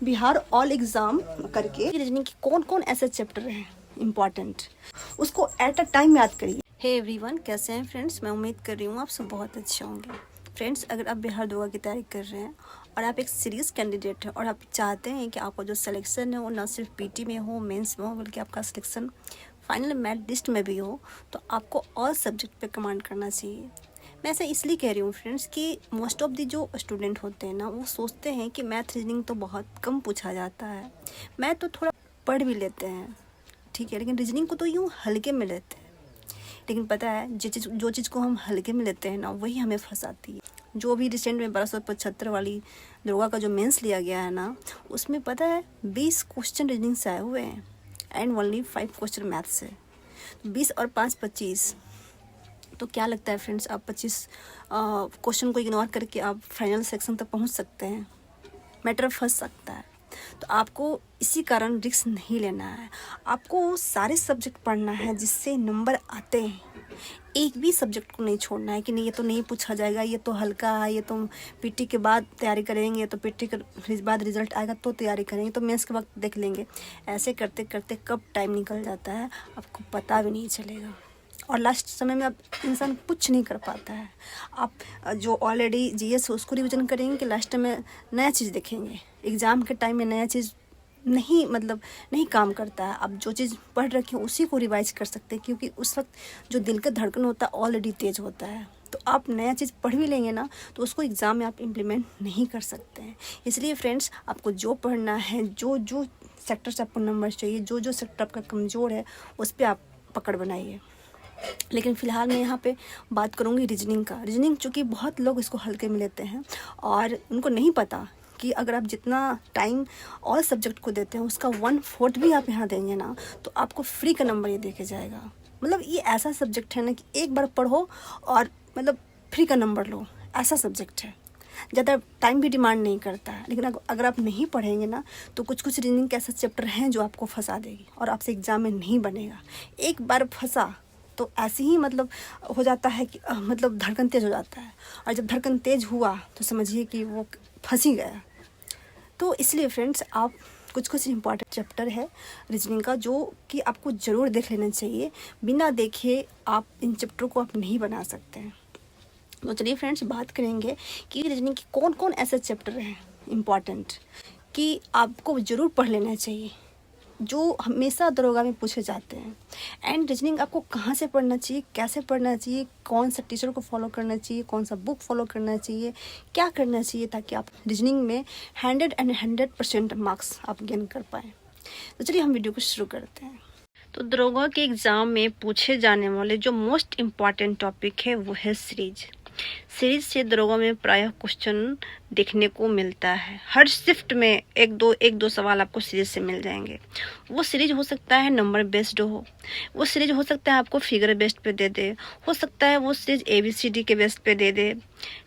Bihar all exam करके reasoning के कौन कौन ऐसे चैप्टर हैं इम्पॉर्टेंट, उसको एट अ टाइम याद करिए। हे एवरीवन, कैसे हैं फ्रेंड्स? मैं उम्मीद कर रही हूँ आप सब बहुत अच्छे होंगे। फ्रेंड्स, अगर आप बिहार दरोगा की तैयारी कर रहे हैं और आप एक सीरियस कैंडिडेट हैं और आप चाहते हैं कि आपका जो सिलेक्शन है वो ना सिर्फ पीटी में हो, मेंस में हो, बल्कि आपका सिलेक्शन फाइनल मेरिट लिस्ट में भी हो, तो आपको ऑल सब्जेक्ट पे कमांड करना चाहिए। मैं ऐसा इसलिए कह रही हूँ फ्रेंड्स कि मोस्ट ऑफ दी जो स्टूडेंट होते हैं ना, वो सोचते हैं कि मैथ रीजनिंग तो बहुत कम पूछा जाता है, मैथ तो थोड़ा पढ़ भी लेते हैं, ठीक है, लेकिन रीजनिंग को तो यूँ हल्के में लेते हैं। लेकिन पता है जो चीज़ को हम हल्के में लेते हैं ना, वही हमें फंसाती है। जो भी रिसेंट में 1275 वाली दरोगा का जो मेंस लिया गया है ना, उसमें पता है 20 क्वेश्चन रीजनिंग से आए हुए हैं एंड ओनली 5 क्वेश्चन मैथ से। 20 और 5 25, तो क्या लगता है फ्रेंड्स, आप 25 क्वेश्चन को इग्नोर करके आप फाइनल सेक्शन तक पहुंच सकते हैं? मैटर फंस सकता है। तो आपको इसी कारण रिस्क नहीं लेना है। आपको सारे सब्जेक्ट पढ़ना है जिससे नंबर आते हैं। एक भी सब्जेक्ट को नहीं छोड़ना है कि नहीं ये तो नहीं पूछा जाएगा, ये तो हल्का है, ये तो पीटी के बाद तैयारी करेंगे, तो पीटी के बाद रिजल्ट आएगा तो तैयारी करेंगे, तो मेंस के वक्त देख लेंगे। ऐसे करते करते कब टाइम निकल जाता है आपको पता भी नहीं चलेगा, और लास्ट समय में अब इंसान कुछ नहीं कर पाता है। आप जो ऑलरेडी जीएस है उसको रिवीजन करेंगे कि लास्ट में नया चीज़ देखेंगे। एग्ज़ाम के टाइम में नया चीज़ नहीं काम करता है। आप जो चीज़ पढ़ रखे हैं उसी को रिवाइज कर सकते हैं, क्योंकि उस वक्त जो दिल का धड़कन होता है ऑलरेडी तेज़ होता है। तो आप नया चीज़ पढ़ भी लेंगे ना, तो उसको एग्ज़ाम में आप इम्प्लीमेंट नहीं कर सकते हैं। इसलिए फ्रेंड्स, आपको जो पढ़ना है, जो जो सेक्टर से आपको नंबर चाहिए, जो जो सेक्टर आपका कमज़ोर है, उस पर आप पकड़ बनाइए। लेकिन फ़िलहाल मैं यहाँ पे बात करूँगी रीजनिंग का। रीजनिंग चूँकि बहुत लोग इसको हल्के में लेते हैं और उनको नहीं पता कि अगर आप जितना टाइम ऑल सब्जेक्ट को देते हैं उसका 1/4 भी आप यहाँ देंगे ना, तो आपको फ्री का नंबर ये देके जाएगा। मतलब ये ऐसा सब्जेक्ट है ना कि एक बार पढ़ो और मतलब फ्री का नंबर लो, ऐसा सब्जेक्ट है। ज़्यादा टाइम भी डिमांड नहीं करता है। लेकिन अगर आप नहीं पढ़ेंगे ना, तो कुछ रीजनिंग के ऐसे चैप्टर हैं जो आपको फंसा देगी और आपसे एग्ज़ाम में नहीं बनेगा। एक बार फंसा तो ऐसे ही मतलब हो जाता है कि मतलब धड़कन तेज़ हो जाता है, और जब धड़कन तेज़ हुआ तो समझिए कि वो फंस ही गया। तो इसलिए फ्रेंड्स, आप कुछ इंपॉर्टेंट चैप्टर है रीजनिंग का जो कि आपको ज़रूर देख लेना चाहिए। बिना देखे आप इन चैप्टर को आप नहीं बना सकते हैं। तो चलिए फ्रेंड्स, बात करेंगे कि रीजनिंग के कौन कौन ऐसे चैप्टर हैं इम्पॉर्टेंट कि आपको ज़रूर पढ़ लेना चाहिए, जो हमेशा दरोगा में पूछे जाते हैं। एंड रीजनिंग आपको कहाँ से पढ़ना चाहिए, कैसे पढ़ना चाहिए, कौन सा टीचर को फॉलो करना चाहिए, कौन सा बुक फॉलो करना चाहिए, क्या करना चाहिए, ताकि आप रीजनिंग में 100% मार्क्स आप गेन कर पाएँ। तो चलिए हम वीडियो को शुरू करते हैं। तो दरोगा के एग्ज़ाम में पूछे जाने वाले जो मोस्ट इम्पॉर्टेंट टॉपिक है वो है सीरीज से दरोगा में प्रायः क्वेश्चन देखने को मिलता है। हर शिफ्ट में एक दो सवाल आपको सीरीज से मिल जाएंगे। वो सीरीज हो सकता है नंबर बेस्ड हो, वो सीरीज हो सकता है आपको फिगर बेस्ड पे दे दे, हो सकता है वो सीरीज ABCD के बेस्ड पे दे दे,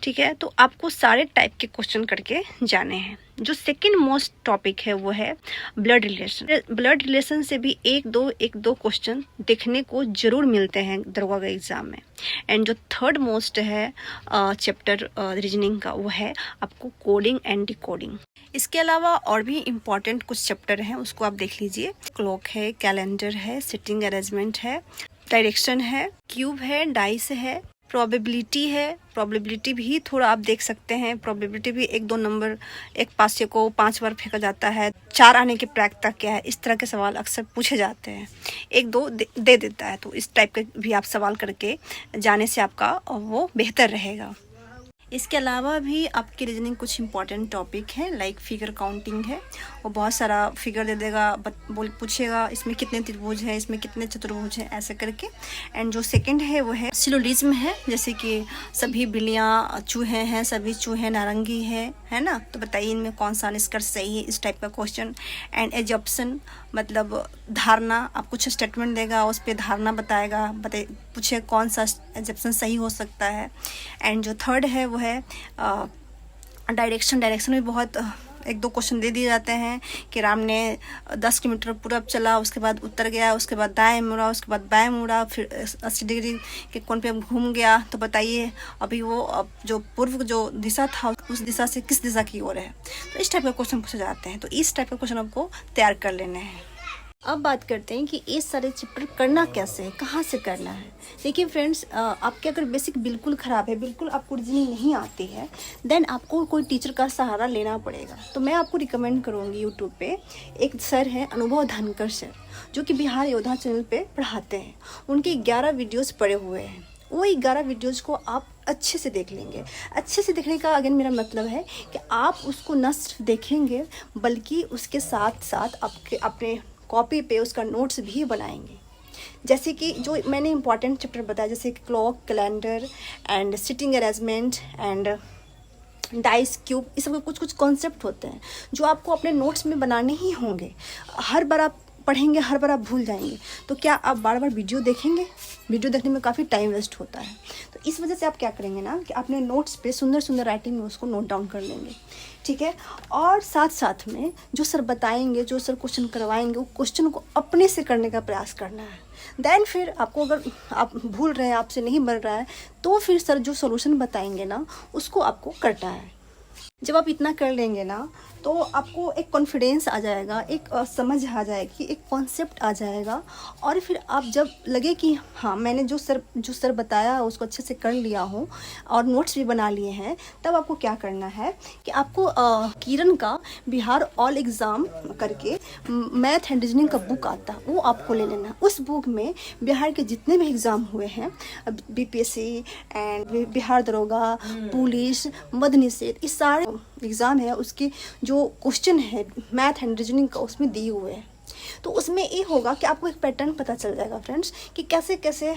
ठीक है। तो आपको सारे टाइप के क्वेश्चन करके जाने हैं। जो सेकंड मोस्ट टॉपिक है वो है ब्लड रिलेशन। ब्लड रिलेशन से भी एक दो क्वेश्चन देखने को जरूर मिलते हैं दरोगा के एग्जाम में। एंड जो थर्ड मोस्ट है चैप्टर रीजनिंग का, वो है आपको कोडिंग एंड डिकोडिंग। इसके अलावा और भी इम्पॉर्टेंट कुछ चैप्टर हैं, उसको आप देख लीजिए। क्लॉक है, कैलेंडर है, सिटिंग अरेंजमेंट है, डायरेक्शन है, क्यूब है, डाइस है, प्रोबेबिलिटी है। प्रोबेबिलिटी भी थोड़ा आप देख सकते हैं। प्रोबेबिलिटी भी 1-2 नंबर, एक पासे को 5 बार फेंका जाता है, 4 आने की प्रायिकता क्या है, इस तरह के सवाल अक्सर पूछे जाते हैं। 1-2 दे देता है, तो इस टाइप के भी आप सवाल करके जाने से आपका वो बेहतर रहेगा। इसके अलावा भी आपकी रीजनिंग कुछ इंपॉर्टेंट टॉपिक है, लाइक फिगर काउंटिंग है। वो बहुत सारा फिगर दे देगा, पूछेगा इसमें कितने त्रिभुज हैं, इसमें कितने चतुर्भुज हैं, ऐसे करके। एंड जो सेकंड है वो है सिलोजिज्म है, जैसे कि सभी बिल्लियाँ चूहे हैं, सभी चूहे नारंगी है ना, तो बताइए इनमें कौन सा निष्कर्ष सही है, इस टाइप का क्वेश्चन। एंड एजप्शन मतलब धारणा, आप कुछ स्टेटमेंट देगा, उस पर धारणा बताएगा, पूछे कौन सा एजप्शन सही हो सकता है। एंड जो थर्ड है वो है डायरेक्शन भी बहुत एक दो क्वेश्चन दे दिए जाते हैं कि राम ने 10 किलोमीटर पूरब चला, उसके बाद उत्तर गया, उसके बाद दाएं मुड़ा, उसके बाद बाएं मुड़ा, फिर 80 डिग्री के कोण पे घूम गया। तो बताइए अभी वो अब जो पूर्व जो दिशा था उस दिशा से किस दिशा की ओर है। तो इस टाइप के क्वेश्चन पूछे जाते हैं। तो इस टाइप के क्वेश्चन आपको तैयार कर लेने हैं। अब बात करते हैं कि ये सारे चैप्टर करना कैसे है, कहाँ से करना है। देखिए फ्रेंड्स, आपके अगर बेसिक बिल्कुल ख़राब है, बिल्कुल आपको रीजनिंग नहीं आती है, देन आपको कोई टीचर का सहारा लेना पड़ेगा। तो मैं आपको रिकमेंड करूँगी, यूट्यूब पे एक सर हैं अनुभव धनकर सर, जो कि बिहार योद्धा चैनल पे पढ़ाते हैं। उनके 11 वीडियोस पड़े हुए हैं। वो 11 वीडियोज़ को आप अच्छे से देख लेंगे। अच्छे से देखने का अगेन मेरा मतलब है कि आप उसको न सिर्फ देखेंगे बल्कि उसके साथ साथ आपके अपने कॉपी पे उसका नोट्स भी बनाएंगे। जैसे कि जो मैंने इंपॉर्टेंट चैप्टर बताया, जैसे clock, calendar and sitting arrangement and dice cube, इस सब के कुछ कुछ कॉन्सेप्ट होते हैं जो आपको अपने नोट्स में बनाने ही होंगे। हर बार आप पढ़ेंगे, हर बार आप भूल जाएंगे। तो क्या आप बार बार वीडियो देखेंगे? वीडियो देखने में काफ़ी टाइम वेस्ट होता है। तो इस वजह से आप क्या करेंगे ना कि अपने नोट्स पे सुंदर सुंदर राइटिंग में उसको नोट डाउन कर लेंगे, ठीक है। और साथ साथ में जो सर बताएंगे, जो सर क्वेश्चन करवाएंगे, वो क्वेश्चन को अपने से करने का प्रयास करना है। देन फिर आपको अगर आप भूल रहे हैं, आपसे नहीं बन रहा है, तो फिर सर जो सोल्यूशन बताएंगे ना उसको आपको करना है। जब आप इतना कर लेंगे ना तो आपको एक कॉन्फिडेंस आ जाएगा, एक समझ आ जाएगी, एक कॉन्सेप्ट आ जाएगा। और फिर आप जब लगे कि हाँ मैंने जो सर बताया उसको अच्छे से कर लिया हूँ और नोट्स भी बना लिए हैं, तब आपको क्या करना है कि आपको किरण का बिहार ऑल एग्ज़ाम करके मैथ एंड रीजनिंग का बुक आता है, वो आपको ले लेना है। उस बुक में बिहार के जितने भी एग्ज़ाम हुए हैं, BPSC एंड बिहार दरोगा, पुलिस, मद्य निषेध, इस सारे एग्ज़ाम है उसके जो क्वेश्चन है मैथ एंड रीजनिंग का उसमें दिए हुए हैं। तो उसमें ये होगा कि आपको एक पैटर्न पता चल जाएगा फ्रेंड्स कि कैसे कैसे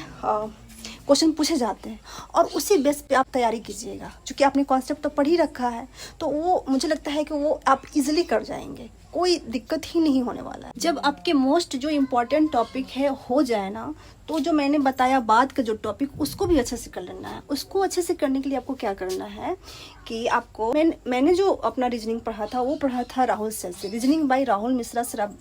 क्वेश्चन पूछे जाते हैं, और उसी बेस पे आप तैयारी कीजिएगा। क्योंकि आपने कॉन्सेप्ट तो पढ़ ही रखा है, तो वो मुझे लगता है कि वो आप इजीली कर जाएंगे, कोई दिक्कत ही नहीं होने वाला है। जब आपके मोस्ट जो इम्पोर्टेंट टॉपिक है हो जाए ना, तो जो मैंने बताया बाद का जो टॉपिक उसको भी अच्छे से कर लेना है। उसको अच्छे से करने के लिए आपको क्या करना है कि आपको मैंने जो अपना रीजनिंग पढ़ा था वो पढ़ा था राहुल सर से, reasoning bye Rahul Mishra sir. आप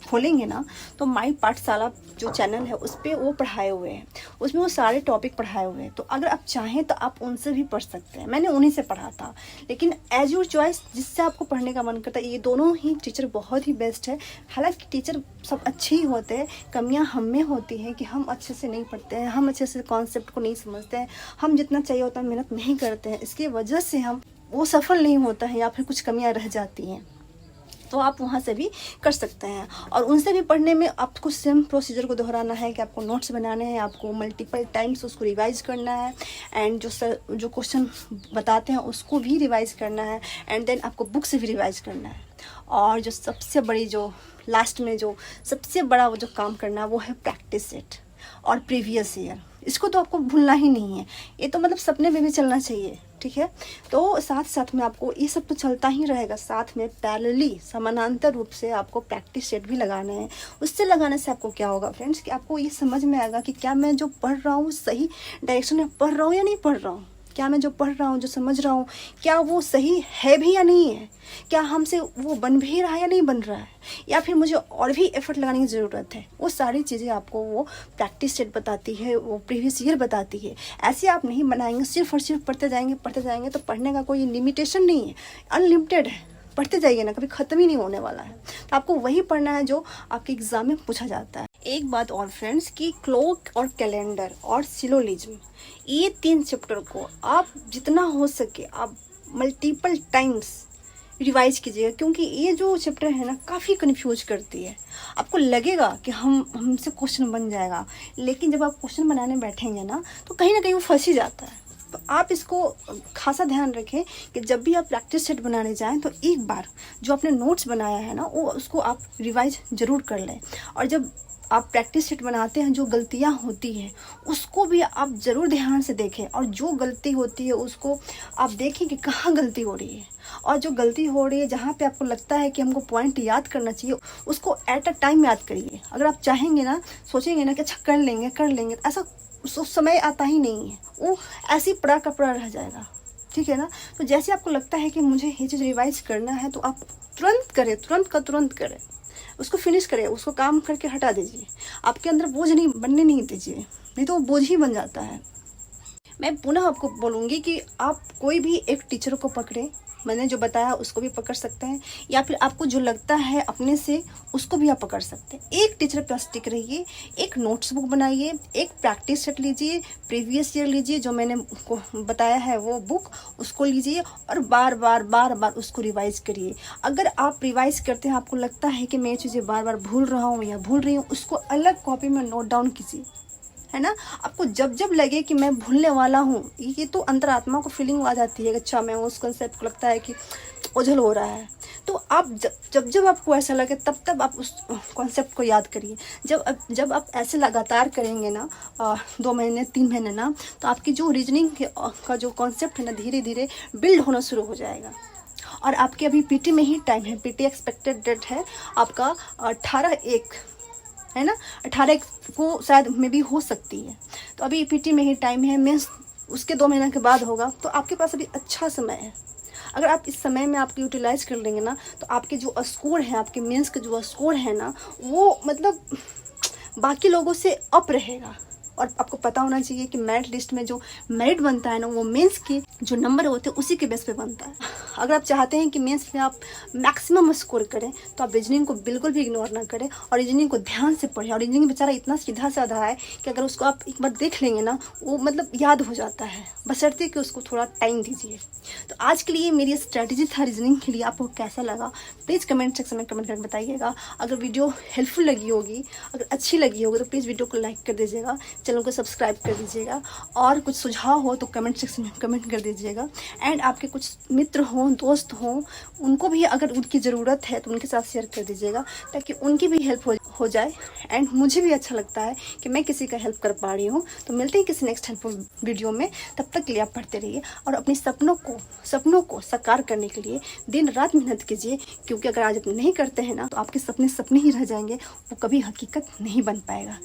खोलेंगे ना तो माई पाठशाला जो चैनल है उस पर वो पढ़ाए हुए हैं, उसमें वो सारे टॉपिक पढ़ाए हुए हैं। तो अगर आप चाहें तो आप उनसे भी पढ़ सकते हैं। मैंने उन्हीं से पढ़ा था, लेकिन एज योर चॉइस, जिससे आपको पढ़ने का मन करता है। ये दोनों ही टीचर बहुत ही बेस्ट है। हालांकि टीचर सब अच्छे ही होते हैं, कमियां हम में होती हैं कि हम अच्छे से नहीं पढ़ते हैं, हम अच्छे से कॉन्सेप्ट को नहीं समझते हैं, हम जितना चाहिए उतना मेहनत नहीं करते हैं। इसकी वजह से हम वो सफल नहीं होता है या फिर कुछ कमियाँ रह जाती हैं। तो आप वहाँ से भी कर सकते हैं। और उनसे भी पढ़ने में आपको सेम प्रोसीजर को दोहराना है कि आपको नोट्स बनाने हैं, आपको मल्टीपल टाइम्स उसको रिवाइज करना है, एंड जो क्वेश्चन बताते हैं उसको भी रिवाइज करना है, एंड देन आपको बुक से भी रिवाइज करना है। और जो सबसे बड़ी जो लास्ट में जो सबसे बड़ा वो जो काम करना है वो है प्रैक्टिस सेट और प्रीवियस ईयर। इसको तो आपको भूलना ही नहीं है। ये तो मतलब सपने में भी चलना चाहिए, ठीक है। तो साथ साथ में आपको ये सब तो चलता ही रहेगा, साथ में पैरेलली समानांतर रूप से आपको प्रैक्टिस सेट भी लगाना है। उससे लगाने से आपको क्या होगा फ्रेंड्स कि आपको ये समझ में आएगा कि क्या मैं जो पढ़ रहा हूँ सही डायरेक्शन में पढ़ रहा हूँ या नहीं पढ़ रहा हूँ, क्या मैं जो पढ़ रहा हूँ, जो समझ रहा हूँ, क्या वो सही है भी या नहीं है, क्या हमसे वो बन भी रहा है या नहीं बन रहा है, या फिर मुझे और भी एफर्ट लगाने की ज़रूरत है। वो सारी चीज़ें आपको वो प्रैक्टिस सेट बताती है, वो प्रीवियस ईयर बताती है। ऐसे आप नहीं बनाएंगे, सिर्फ और सिर्फ पढ़ते जाएंगे तो पढ़ने का कोई लिमिटेशन नहीं है, अनलिमिटेड है। पढ़ते जाइए ना, कभी ख़त्म ही नहीं होने वाला है। तो आपको वही पढ़ना है जो आपके एग्ज़ाम में पूछा जाता है। एक बात और फ्रेंड्स कि क्लॉक और कैलेंडर और सिलोजिज्म, ये 3 चैप्टर को आप जितना हो सके आप मल्टीपल टाइम्स रिवाइज कीजिएगा, क्योंकि ये जो चैप्टर है ना काफ़ी कन्फ्यूज करती है। आपको लगेगा कि हमसे क्वेश्चन बन जाएगा, लेकिन जब आप क्वेश्चन बनाने बैठेंगे ना तो कहीं ना कहीं वो फंस ही जाता है। तो आप इसको खासा ध्यान रखें कि जब भी आप प्रैक्टिस सेट बनाने जाएं तो एक बार जो आपने नोट्स बनाया है ना वो उसको आप रिवाइज ज़रूर कर लें। और जब आप प्रैक्टिस सेट बनाते हैं जो गलतियां होती हैं उसको भी आप ज़रूर ध्यान से देखें, और जो गलती होती है उसको आप देखें कि कहाँ गलती हो रही है, और जो गलती हो रही है जहाँ पे आपको लगता है कि हमको पॉइंट याद करना चाहिए उसको एट अ टाइम याद करिए। अगर आप चाहेंगे ना, सोचेंगे ना कि अच्छा कर लेंगे, ऐसा उस समय आता ही नहीं है, वो ऐसे ही पड़ा का पड़ा रह जाएगा, ठीक है ना। तो जैसे आपको लगता है कि मुझे ये चीज़ रिवाइज करना है तो आप तुरंत करें, तुरंत का तुरंत करें, उसको फिनिश करें, उसको काम करके हटा दीजिए। आपके अंदर बोझ नहीं बनने नहीं दीजिए, नहीं तो वो बोझ ही बन जाता है। मैं पुनः आपको बोलूँगी कि आप कोई भी एक टीचर को पकड़ें, मैंने जो बताया उसको भी पकड़ सकते हैं, या फिर आपको जो लगता है अपने से उसको भी आप पकड़ सकते हैं। एक टीचर पर स्टिक रहिए, एक नोट्स बुक बनाइए, एक प्रैक्टिस सेट लीजिए, प्रीवियस ईयर लीजिए, जो मैंने को बताया है वो बुक उसको लीजिए और बार बार उसको रिवाइज करिए। अगर आप रिवाइज करते हैं, आपको लगता है कि मैं ये चीज़ें बार बार भूल रहा हूँ या भूल रही हूँ, उसको अलग कॉपी में नोट डाउन कीजिए, है ना। आपको जब जब लगे कि मैं भूलने वाला हूँ, ये तो अंतरात्मा को फीलिंग आ जाती है कि अच्छा मैं उस कॉन्सेप्ट को लगता है कि ओझल हो रहा है, तो आप जब जब आपको ऐसा लगे तब तब आप उस कॉन्सेप्ट को याद करिए। जब आप ऐसे लगातार करेंगे ना 2 महीने 3 महीने ना, तो आपकी जो रीजनिंग का जो कॉन्सेप्ट है ना धीरे धीरे बिल्ड होना शुरू हो जाएगा। और आपके अभी पीटी में ही टाइम है, पीटी एक्सपेक्टेड डेट है आपका 18/1 है ना, 18 को शायद में भी हो सकती है, तो अभी पीटी में ही टाइम है। मीन्स उसके 2 महीने के बाद होगा, तो आपके पास अभी अच्छा समय है। अगर आप इस समय में आपकी यूटिलाइज कर लेंगे ना, तो आपके जो स्कोर है, आपके मेंस के जो स्कोर है ना, वो मतलब बाकी लोगों से अप रहेगा। और आपको पता होना चाहिए कि मेरिट लिस्ट में जो मेरिट बनता है ना, वो मेंस के जो नंबर होते हैं उसी के बेस पे बनता है। अगर आप चाहते हैं कि मेंस में आप मैक्सिमम स्कोर करें, तो आप रीजनिंग को बिल्कुल भी इग्नोर ना करें और रीजनिंग को ध्यान से पढ़ें। और रीजनिंग बेचारा इतना सीधा साधा है कि अगर उसको आप एक बार देख लेंगे ना, वो मतलब याद हो जाता है, बशर्ते कि उसको थोड़ा टाइम दीजिए। तो आज के लिए मेरी स्ट्रैटेजी था रीजनिंग के लिए, आपको कैसा लगा प्लीज़ कमेंट सेक्शन में कमेंट करके बताइएगा। अगर वीडियो हेल्पफुल लगी होगी, अगर अच्छी लगी होगी, तो प्लीज़ वीडियो को लाइक कर दीजिएगा, चैनल को सब्सक्राइब कर दीजिएगा, और कुछ सुझाव हो तो कमेंट सेक्शन में कमेंट कर दीजिएगा। एंड आपके कुछ मित्र हों, दोस्त हों, उनको भी अगर उनकी ज़रूरत है तो उनके साथ शेयर कर दीजिएगा, ताकि उनकी भी हेल्प हो जाए। एंड मुझे भी अच्छा लगता है कि मैं किसी का हेल्प कर पा रही हूँ। तो मिलते हैं किसी नेक्स्ट हेल्पफुल वीडियो में, तब तक के लिए आप पढ़ते रहिए और अपने सपनों को साकार करने के लिए दिन रात मेहनत कीजिए, क्योंकि अगर आज आप नहीं करते हैं ना, तो आपके सपने सपने ही रह जाएंगे, वो कभी हकीकत नहीं बन पाएगा।